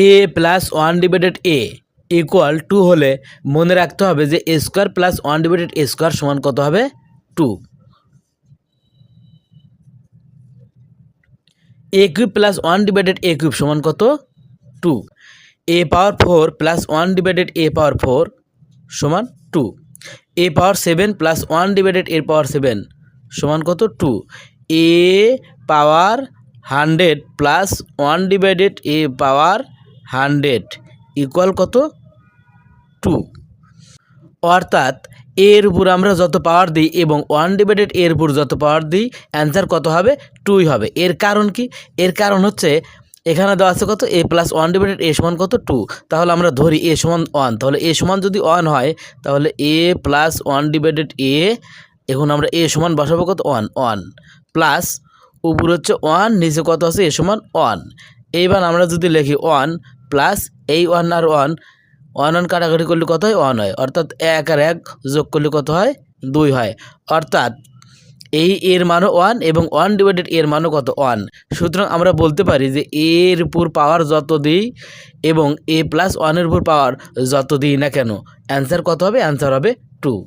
A plus one divided A equal to হলে মনে রাখতে হবে যে এ স্কোয়ার প্লাস ওয়ান ডিভাইডেড এ স্কোয়ার সমান কত হবে 2। এ কিউব প্লাস ওয়ান ডিভাইডেড এ কিউব সমান কত 2। এ পাওয়ার 4 প্লাস ওয়ান ডিভাইডেড এ পাওয়ার 4 সমান 2। এ পাওয়ার 7 প্লাস ওয়ান ডিভাইডেড এ পাওয়ার 7 সমান কত 2। এ পাওয়ার 100 প্লাস ওয়ান ডিভাইডেড এ পাওয়ার 100 ইকুয়াল কত 2। অর্থাৎ এর উপর আমরা যত পাওয়ার দিই এবং ওয়ান ডিভাইডেড এর উপর যত পাওয়ার দিই অ্যান্সার কত হবে 2ই হবে। এর কারণ কি? এর কারণ হচ্ছে এখানে দেওয়া আছে কত এ প্লাস ওয়ান ডিভাইডেড এ সমান কত 2। তাহলে আমরা ধরি এ সমান 1, তাহলে এ সমান যদি 1 হয় তাহলে এ প্লাস ওয়ান ডিভাইডেড এ, এখন আমরা এ সমান বসাবো কত 1 প্লাস উপর হচ্ছে 1, নিচে কত আছে এ সমান 1। এইবার আমরা যদি লিখি 1 প্লাস এই 1 আর 1 1 কাটাকাটি করলে কত হয় 1 হয়, অর্থাৎ 1 আর 1 যোগ করলে কত হয় 2 হয়। অর্থাৎ এই এর মানও 1 এবং 1 ডিভাইডেড এর মানও কত 1। সুতরাং আমরা বলতে পারি যে এর উপর পাওয়ার যত দিই এবং এ প্লাস 1 এর উপর পাওয়ার যত দিই না কেন অ্যান্সার কত হবে? অ্যান্সার হবে 2।